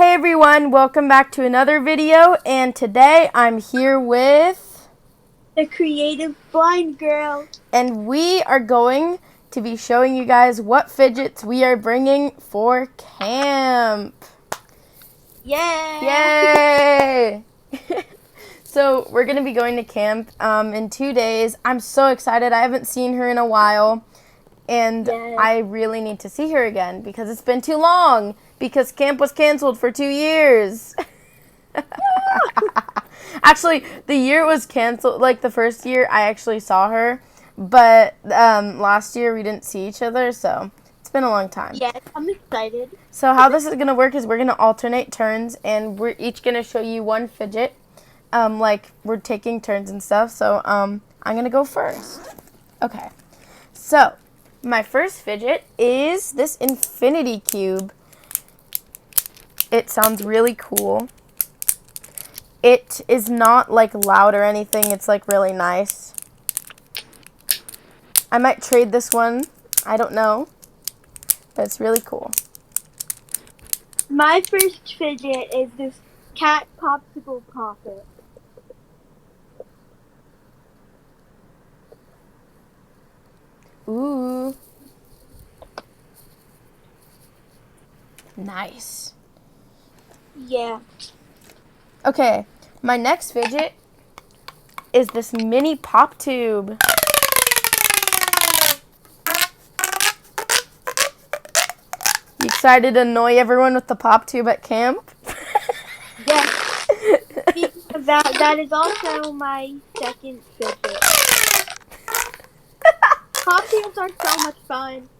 Hey everyone, welcome back to another video, and today I'm here with the creative blind girl. and we are going to be showing you guys what fidgets we are bringing for camp. Yeah. Yay! So we're going to be going to camp in 2 days. I'm so excited. I haven't seen her in a while, and Yes. I really need to see her again because it's been too long because camp was canceled for 2 years. Actually, the year it was canceled, like the first year I actually saw her, but last year we didn't see each other, so it's been a long time. Yes, I'm excited. So how this is going to work is we're going to alternate turns, and we're each going to show you one fidget. Like we're taking turns and stuff, so I'm going to go first. Okay, so my first fidget is this infinity cube. It sounds really cool. It is not like loud or anything. It's like really nice. I might trade this one. I don't know. But it's really cool. My first fidget is this cat popsicle poppet. Ooh. Nice. Yeah. Okay, my next fidget is this mini pop tube. You excited to annoy everyone with the pop tube at camp? Yes. Speaking of that is also my second fidget. Pop tubes are so much fun.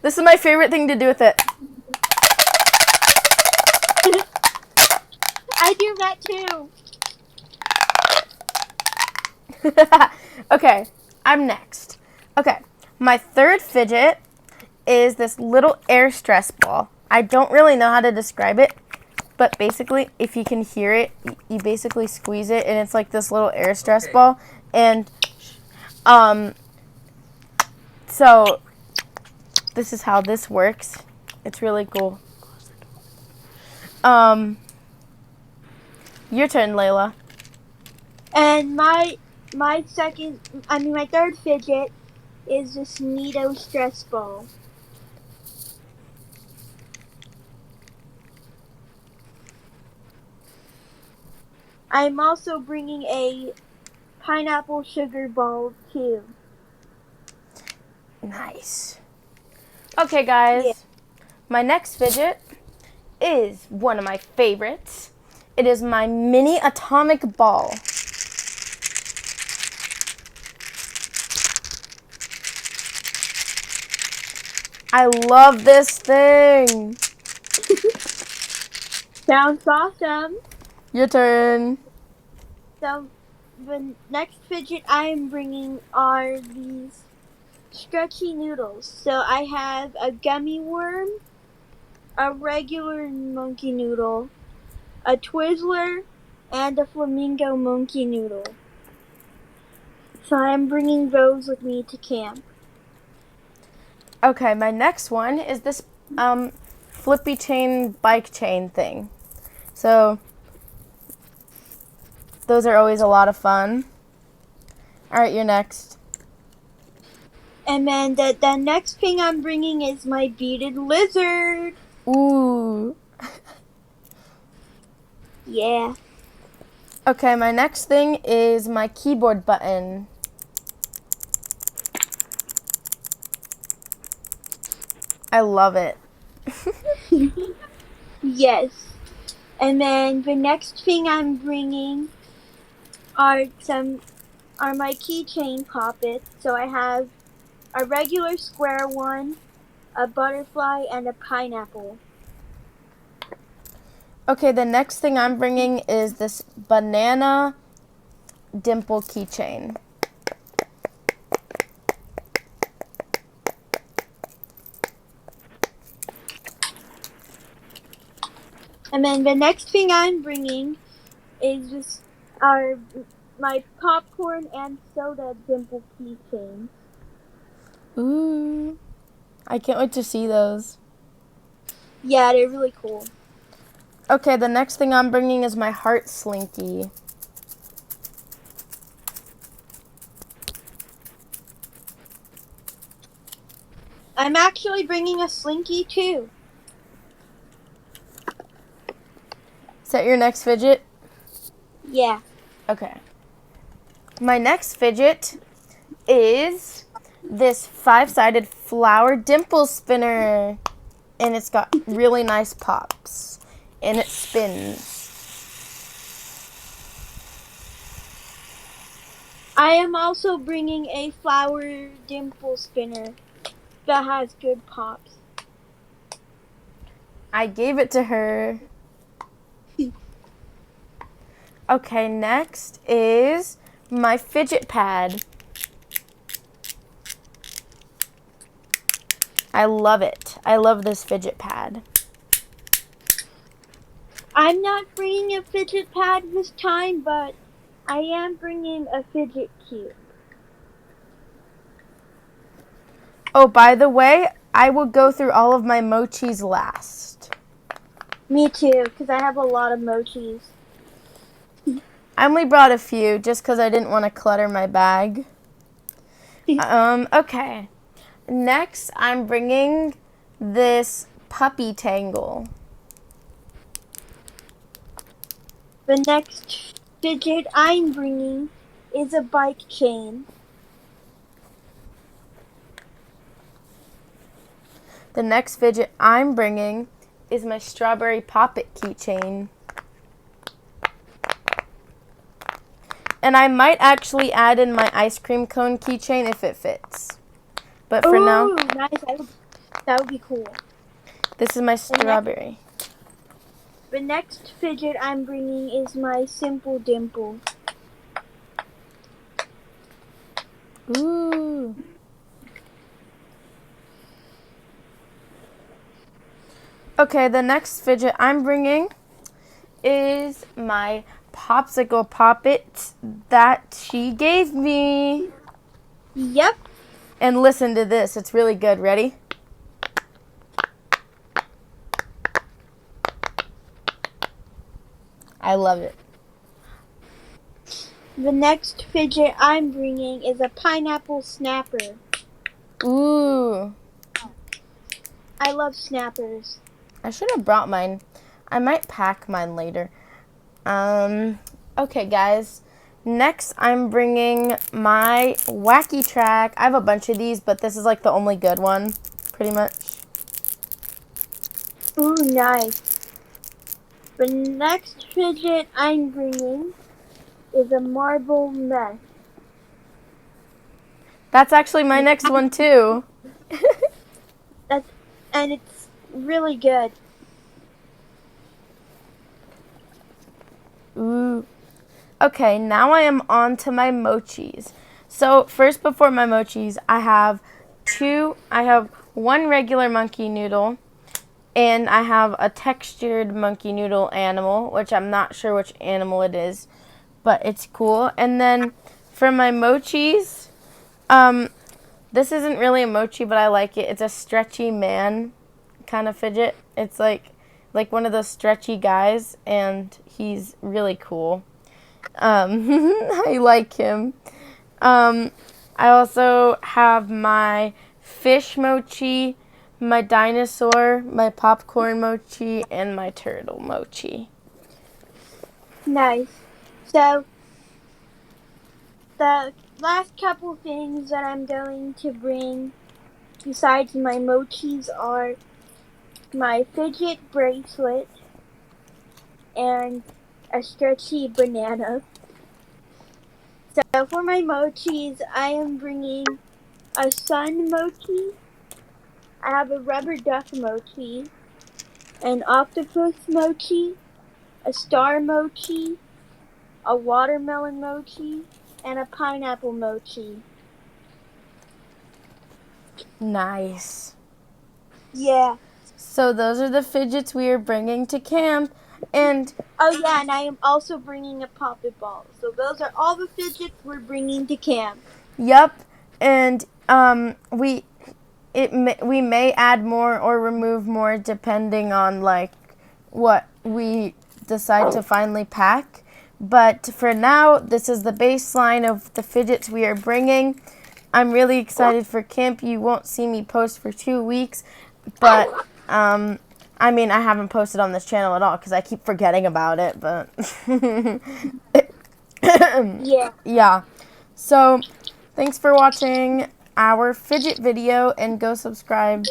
This is my favorite thing to do with it. I do that too. Okay, I'm next. Okay, my third fidget is this little air stress ball. I don't really know how to describe it, but basically, if you can hear it, you basically squeeze it, and it's like this little air stress ball. And so this is how this works. It's really cool. Your turn, Layla. And my third fidget is this Neato stress ball. I'm also bringing a pineapple sugar ball too. Nice. Okay, Yeah. guys. My next fidget is one of my favorites. It is my mini atomic ball. I love this thing. Sounds awesome. Your turn. So the next fidget I am bringing are these stretchy noodles. So I have a gummy worm, a regular monkey noodle, a Twizzler, and a flamingo monkey noodle. So I am bringing those with me to camp. Okay, my next one is this flippy chain bike chain thing. So those are always a lot of fun. All right, you're next. And then the next thing I'm bringing is my beaded lizard. Ooh. Yeah. Okay, my next thing is my keyboard button. I love it. Yes. And then the next thing I'm bringing are my keychain poppets. So I have a regular square one, a butterfly, and a pineapple. Okay, the next thing I'm bringing is this banana dimple keychain. And then the next thing I'm bringing is just my popcorn and soda dimple keychain. Ooh. I can't wait to see those. Yeah, they're really cool. Okay, the next thing I'm bringing is my heart slinky. I'm actually bringing a slinky too. Is that your next fidget? Yeah. Okay. My next fidget is this 5-sided flower dimple spinner. And it's got really nice pops. And it spins. I am also bringing a flower dimple spinner that has good pops. I gave it to her. Okay, next is my fidget pad. I love it. I love this fidget pad. I'm not bringing a fidget pad this time, but I am bringing a fidget cube. Oh, by the way, I will go through all of my mochis last. Me too, because I have a lot of mochis. I only brought a few just because I didn't want to clutter my bag. Okay. Next, I'm bringing this puppy tangle. The next fidget I'm bringing is a bike chain. The next fidget I'm bringing is my strawberry poppet keychain. And I might actually add in my ice cream cone keychain if it fits. But for now, Nice. That would be cool. this is my strawberry. The next fidget I'm bringing is my simple dimple. Ooh. Okay, the next fidget I'm bringing is my popsicle poppet that she gave me. Yep. And listen to this. It's really good. Ready? I love it. The next fidget I'm bringing is a pineapple snapper. Ooh. I love snappers. I should have brought mine. I might pack mine later. Okay, guys. Next, I'm bringing my wacky track. I have a bunch of these, but this is like the only good one, pretty much. Ooh, nice. The next fidget I'm bringing is a marble mess. That's actually my next one, too. And it's really good. Ooh. Okay, now I am on to my mochis. So first, before my mochis, I have one regular monkey noodle, and I have a textured monkey noodle animal, which I'm not sure which animal it is, but it's cool. And then for my mochis, this isn't really a mochi, but I like it. It's a stretchy man kind of fidget. It's like one of those stretchy guys, and he's really cool. I like him. I also have my fish mochi, my dinosaur, my popcorn mochi, and my turtle mochi. Nice. So, the last couple things that I'm going to bring besides my mochis are my fidget bracelet and a stretchy banana. So for my mochis, I am bringing a sun mochi. I have a rubber duck mochi, an octopus mochi, a star mochi, a watermelon mochi, and a pineapple mochi. Nice. Yeah. So those are the fidgets we are bringing to camp. And oh yeah, and I am also bringing a poppet ball. So those are all the fidgets we're bringing to camp. Yep. And we may add more or remove more depending on like what we decide to finally pack. But for now, this is the baseline of the fidgets we are bringing. I'm really excited for camp. You won't see me post for 2 weeks, but I mean, I haven't posted on this channel at all because I keep forgetting about it, but Yeah. yeah. So, thanks for watching our fidget video, and go subscribe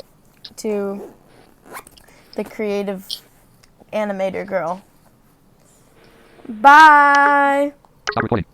to the creative animator girl. Bye! Stop recording.